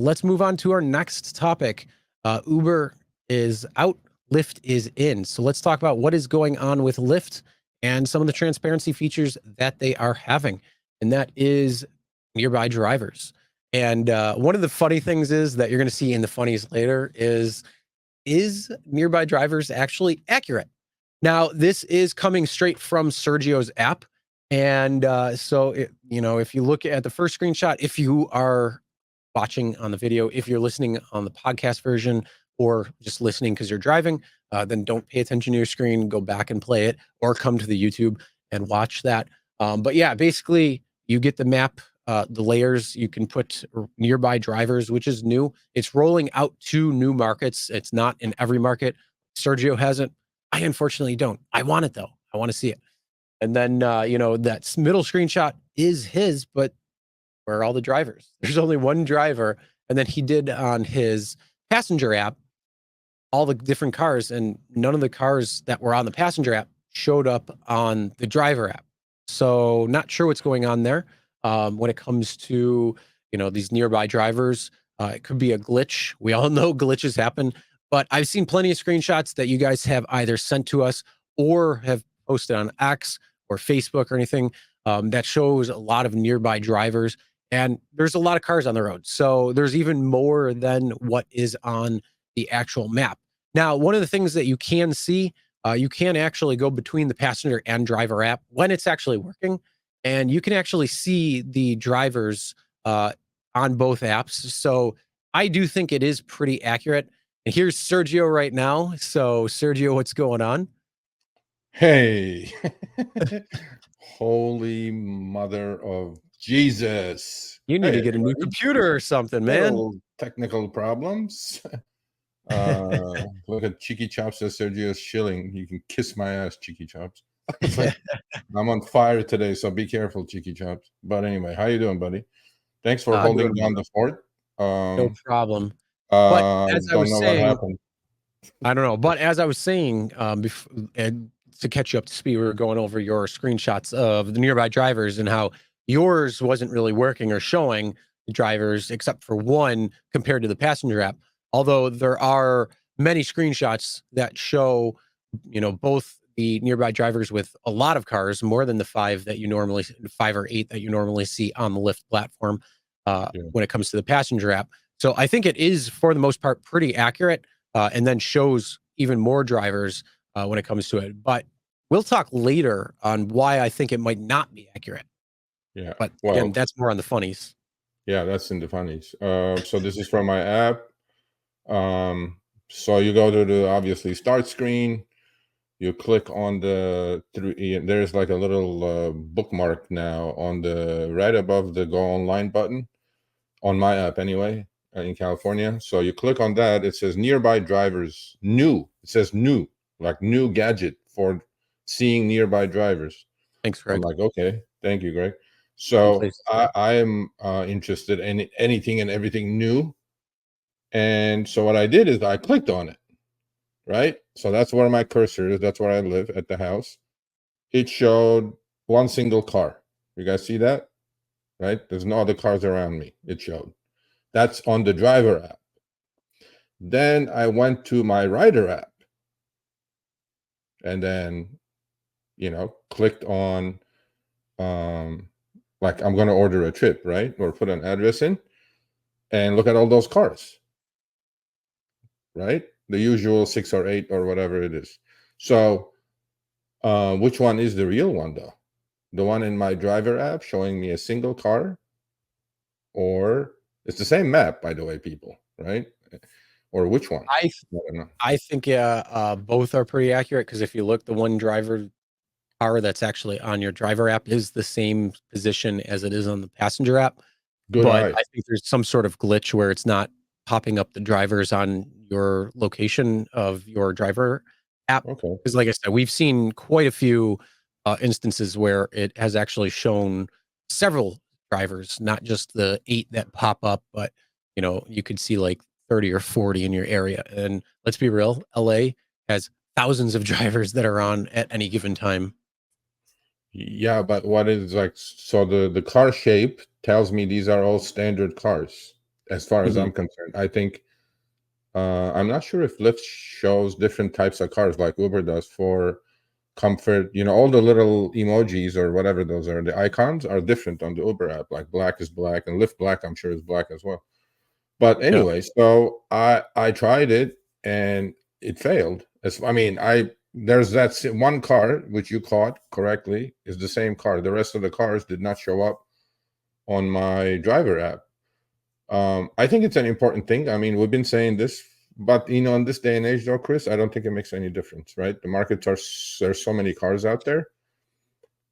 let's move on to our next topic. Uber is out, Lyft is in. So let's talk about what is going on with Lyft and some of the transparency features that they are having. And that is nearby drivers. And one of the funny things is that you're going to see in the funnies later is nearby drivers actually accurate? Now, this is coming straight from Sergio's app. And if you look at the first screenshot, if you are watching on the video, if you're listening on the podcast version or just listening because you're driving, then don't pay attention to your screen, go back and play it, or come to the YouTube and watch that. But yeah, basically you get the map, the layers, you can put nearby drivers, which is new. It's rolling out to new markets. It's not in every market. Sergio hasn't. I unfortunately don't. I want it though. I want to see it. And then, that middle screenshot is his, but where are all the drivers? There's only one driver. And then he did on his passenger app, all the different cars, and none of the cars that were on the passenger app showed up on the driver app. So not sure what's going on there. When it comes to, these nearby drivers, it could be a glitch. We all know glitches happen, but I've seen plenty of screenshots that you guys have either sent to us or have posted on X or Facebook or anything that shows a lot of nearby drivers. And there's a lot of cars on the road. So there's even more than what is on the actual map. Now, one of the things that you can see, you can actually go between the passenger and driver app when it's actually working. And you can actually see the drivers on both apps. So I do think it is pretty accurate. And here's Sergio right now. So Sergio, what's going on? Hey, holy mother of Jesus. You need to get a new computer or something, man. Technical problems. Look at Cheeky Chops says Sergio's shilling. You can kiss my ass, Cheeky Chops. I'm on fire today, so be careful, Cheeky Chops. But anyway, how you doing, buddy? Thanks for holding down the fort. No problem. But as I was saying, what happened. I don't know. But as I was saying, to catch you up to speed, we were going over your screenshots of the nearby drivers and how yours wasn't really working or showing the drivers except for one compared to the passenger app. Although there are many screenshots that show, both the nearby drivers with a lot of cars, more than the 5 or 8 that you normally see on the Lyft platform when it comes to the passenger app. So I think it is, for the most part, pretty accurate, and then shows even more drivers when it comes to it. But we'll talk later on why I think it might not be accurate. Yeah. But again, that's more on the funnies. Yeah, that's in the funnies. So this is from my app. So you go to the obviously start screen. You click on there's like a little bookmark now on the right above the go online button on my app anyway in California. So you click on that. It says nearby drivers new. It says new, like new gadget for seeing nearby drivers. Thanks, Greg. I'm like, okay, thank you, Greg. So I am interested in anything and everything new. And so what I did is I clicked on it, right? So that's where my cursor is. That's where I live at the house. It showed one single car. You guys see that? Right? There's no other cars around me. It showed. That's on the driver app. Then I went to my rider app and then, clicked on, like I'm going to order a trip, right? Or put an address in and look at all those cars, right? The usual 6 or 8 or whatever it is. So which one is the real one though? The one in my driver app showing me a single car, or it's the same map, by the way, people, right? Or which one? I think both are pretty accurate, because if you look, the one driver car that's actually on your driver app is the same position as it is on the passenger app. Good but eye. I think there's some sort of glitch where it's not popping up the drivers on your location of your driver app. Okay. Because like I said, we've seen quite a few instances where it has actually shown several drivers, not just the 8 that pop up, but you could see like 30 or 40 in your area. And let's be real, LA has thousands of drivers that are on at any given time. Yeah, but what is like, so the car shape tells me these are all standard cars. as far as I'm concerned. I think I'm not sure if Lyft shows different types of cars like Uber does for comfort. All the little emojis or whatever those are, the icons are different on the Uber app. Like black is black, and Lyft Black, I'm sure, is black as well. But Yeah. anyway, so I tried it and it failed. There's that one car which you caught correctly is the same car. The rest of the cars did not show up on my driver app. I think it's an important thing. I mean, we've been saying this, but in this day and age, though, Chris, I don't think it makes any difference, right? The markets there's so many cars out there.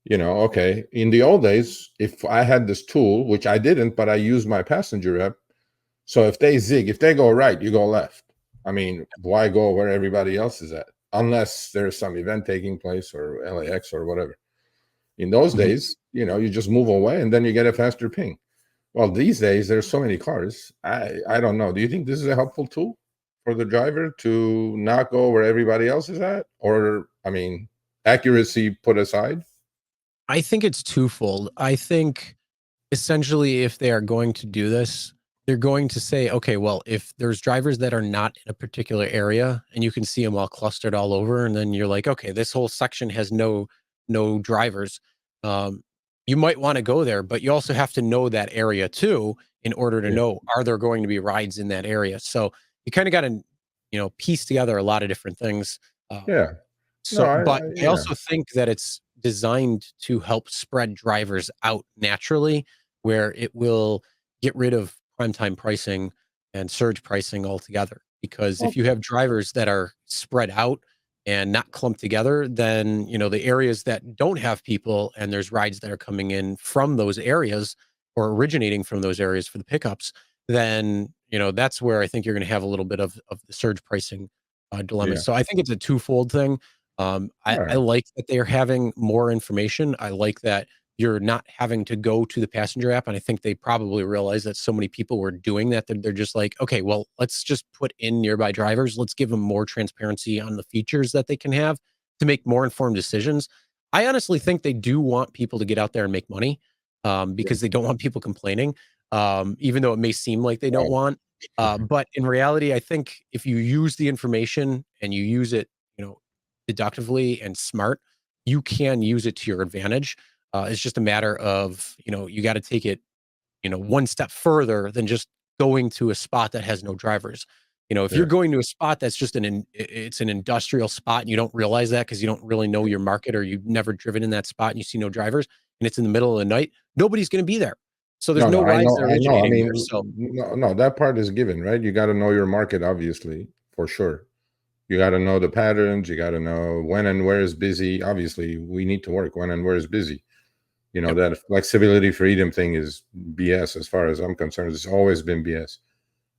Okay. In the old days, if I had this tool, which I didn't, but I used my passenger app. So if they zig, if they go right, you go left. I mean, why go where everybody else is at? Unless there's some event taking place or LAX or whatever. In those days, you just move away and then you get a faster ping. Well, these days there's so many cars. I don't know. Do you think this is a helpful tool for the driver to not go where everybody else is at? Or, accuracy put aside? I think it's twofold. I think essentially if they are going to do this, they're going to say, okay, well, if there's drivers that are not in a particular area and you can see them all clustered all over, and then you're like, okay, this whole section has no drivers. You might want to go there, but you also have to know that area too in order to Yeah. know, are there going to be rides in that area? So you kind of got to, piece together a lot of different things. Um, Yeah. No, so, but I yeah. also think that it's designed to help spread drivers out naturally, where it will get rid of prime time pricing and surge pricing altogether. Because if you have drivers that are spread out and not clumped together, then the areas that don't have people and there's rides that are coming in from those areas or originating from those areas for the pickups, then that's where I think you're going to have a little bit of the surge pricing dilemma. Yeah. So I think it's a twofold thing. All I right. like that they are having more information. I like that you're not having to go to the passenger app. And I think they probably realize that so many people were doing that. They're just like, okay, well, let's just put in nearby drivers. Let's give them more transparency on the features that they can have to make more informed decisions. I honestly think they do want people to get out there and make money Yeah. because they don't want people complaining, even though it may seem like they don't Right. want. But in reality, I think if you use the information and you use it, deductively and smart, you can use it to your advantage. It's just a matter of, you got to take it, one step further than just going to a spot that has no drivers. If you're Yeah. going to a spot that's just it's an industrial spot and you don't realize that because you don't really know your market or you've never driven in that spot and you see no drivers and it's in the middle of the night, nobody's going to be there. So there's No, no no, I rides that know, are I know. I originating there. mean, So no, no, that part is given, right? You got to know your market, obviously, for sure. You got to know the patterns. You got to know when and where is busy. Obviously, we need to work when and where is busy. yep. That flexibility freedom thing is BS as far as I'm concerned. It's always been BS.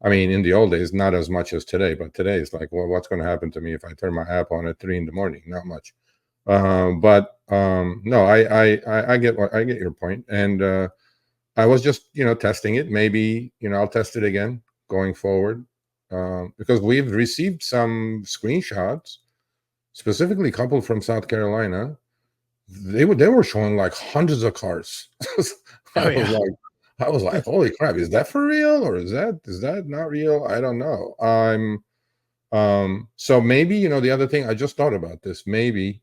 I mean, in the old days, not as much as today, but today it's like, well, what's going to happen to me if I turn my app on at 3 a.m? Not much. No, I get your point, and I was just testing it. Maybe I'll test it again going forward, because we've received some screenshots, specifically a couple from South Carolina. They were showing like hundreds of cars. I Oh was yeah. like, holy crap, is that for real or is that not real? I don't know. So maybe the other thing I just thought about this. Maybe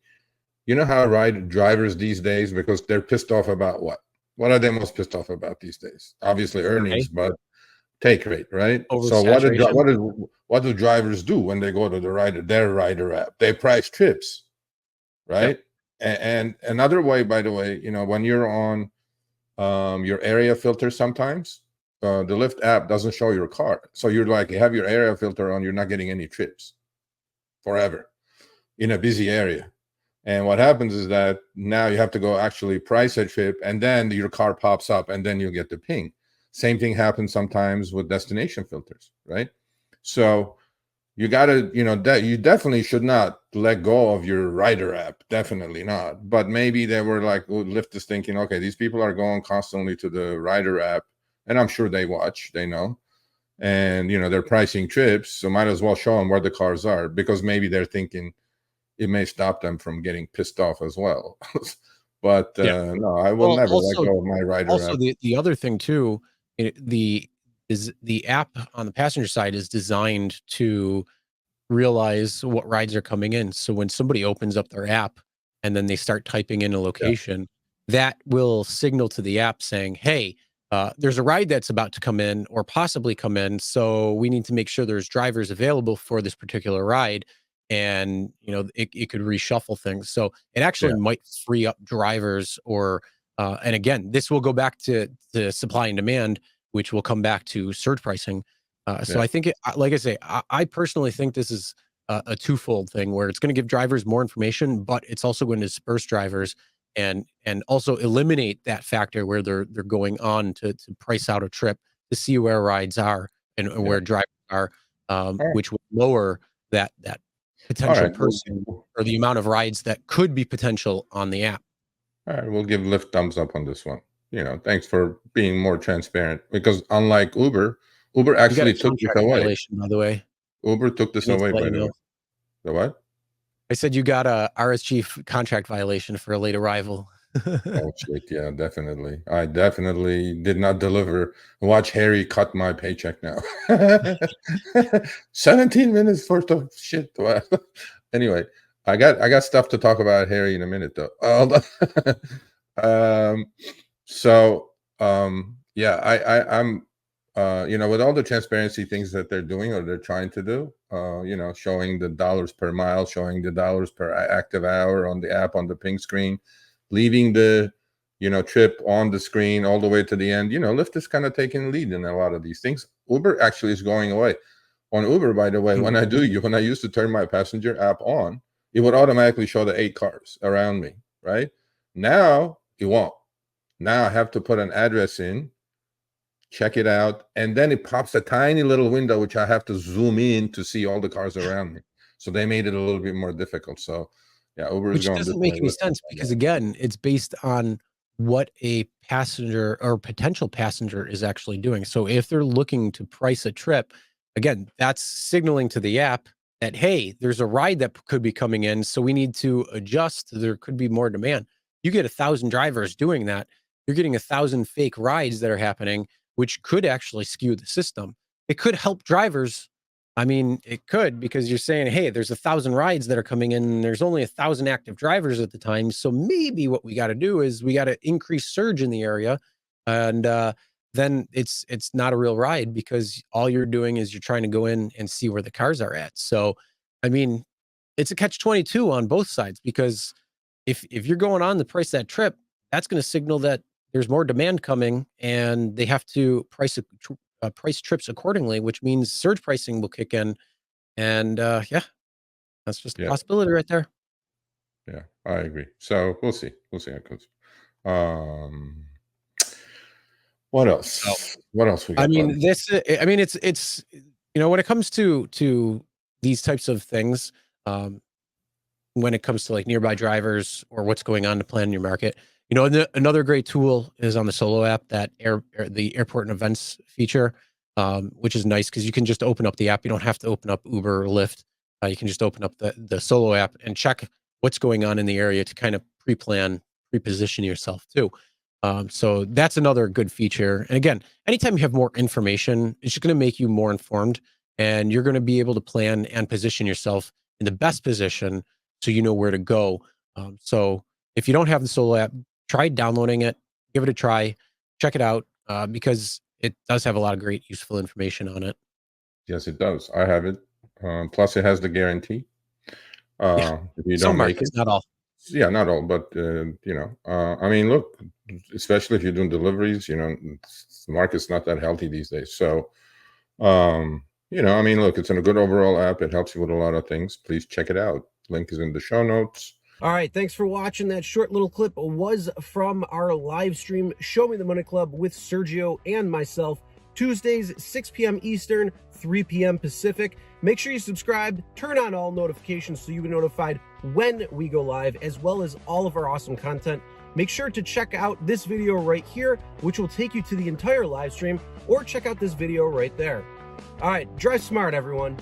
how ride drivers these days, because they're pissed off about what? What are they most pissed off about these days? Obviously earnings, Okay. but take rate, right? So Oversaturation. what do drivers do when they go to their rider app? They price trips, Yep. right? And another way, by the way, when you're on your area filter, sometimes the Lyft app doesn't show your car. So you're like, you have your area filter on, you're not getting any trips forever in a busy area. And what happens is that now you have to go actually price a trip, and then your car pops up, and then you get the ping. Same thing happens sometimes with destination filters, right? So you got to, that you definitely should not let go of your rider app. Definitely not. But maybe they were like, Lyft is thinking, okay, these people are going constantly to the rider app, and I'm sure they watch, they know, and they're pricing trips, so might as well show them where the cars are, because maybe they're thinking it may stop them from getting pissed off as well. But Yeah. no, I will Well, never let also go of my rider also app. the other thing too, the is the app on the passenger side is designed to realize what rides are coming in. So when somebody opens up their app and then they start typing in a location, that will signal to the app saying, hey, there's a ride that's about to come in or possibly come in. So we need to make sure there's drivers available for this particular ride. And, it could reshuffle things. So it actually might free up drivers and again, this will go back to supply and demand, which will come back to surge pricing. So I think, like I say, I personally think this is a twofold thing where it's going to give drivers more information, but it's also going to disperse drivers and also eliminate that factor where they're going on to price out a trip to see where rides are and where drivers are, which will lower that potential person or the amount of rides that could be potential on the app. All right, we'll give Lyft thumbs up on this one. Thanks for being more transparent, because unlike Uber actually took this away. Violation, by the way. Uber took this away, by the way. The what? I said you got a RSG contract violation for a late arrival. Oh shit, yeah, definitely. I definitely did not deliver. Watch Harry cut my paycheck now. 17 minutes worth of shit. Anyway, I got stuff to talk about Harry in a minute though. I'm with all the transparency things that they're doing or they're trying to do, showing the dollars per mile, showing the dollars per active hour on the app on the ping screen, leaving the trip on the screen all the way to the end. Lyft is kind of taking lead in a lot of these things. Uber actually is going away. On Uber, by the way, when I used to turn my passenger app on, it would automatically show the 8 cars around me, right? Now it won't. Now I have to put an address in, check it out, and then it pops a tiny little window which I have to zoom in to see all the cars around me. So they made it a little bit more difficult. So yeah, Uber is going. Which doesn't make any sense because again, it's based on what a passenger or potential passenger is actually doing. So if they're looking to price a trip, again, that's signaling to the app that, hey, there's a ride that could be coming in, so we need to adjust. There could be more demand. You get 1,000 drivers doing that, you're getting 1,000 fake rides that are happening, which could actually skew the system. It could help drivers. I mean, it could, because you're saying, hey, there's 1,000 rides that are coming in, and there's only 1,000 active drivers at the time. So maybe what we got to do is we got to increase surge in the area. And then it's not a real ride because all you're doing is you're trying to go in and see where the cars are at. So, I mean, it's a catch-22 on both sides, because if you're going on to price that trip, that's going to signal that there's more demand coming and they have to price trips accordingly, which means surge pricing will kick in. And that's just a possibility right there. Yeah, I agree. So we'll see how it goes. What else? What else we got? I mean, it's when it comes to these types of things, when it comes to like nearby drivers or what's going on to plan your market, another great tool is on the Solo app, that the airport and events feature, which is nice because you can just open up the app. You don't have to open up Uber or Lyft. You can just open up the Solo app and check what's going on in the area to kind of pre-position yourself too. So that's another good feature. And again, anytime you have more information, it's just going to make you more informed, and you're going to be able to plan and position yourself in the best position so you know where to go. So if you don't have the Solo app, try downloading it, give it a try, check it out, because it does have a lot of great useful information on it. Yes, it does. I have it. Plus, it has the guarantee. If you Some don't markets, make it, not all. Yeah, not all, but I mean, look, especially if you're doing deliveries, the market's not that healthy these days. So, I mean, look, it's a good overall app. It helps you with a lot of things. Please check it out. Link is in the show notes. All right, thanks for watching. That short little clip was from our live stream, Show Me the Money Club with Sergio and myself, Tuesdays, 6 p.m. Eastern, 3 p.m. Pacific. Make sure you subscribe, turn on all notifications so you get notified when we go live, as well as all of our awesome content. Make sure to check out this video right here, which will take you to the entire live stream, or check out this video right there. All right, drive smart, everyone.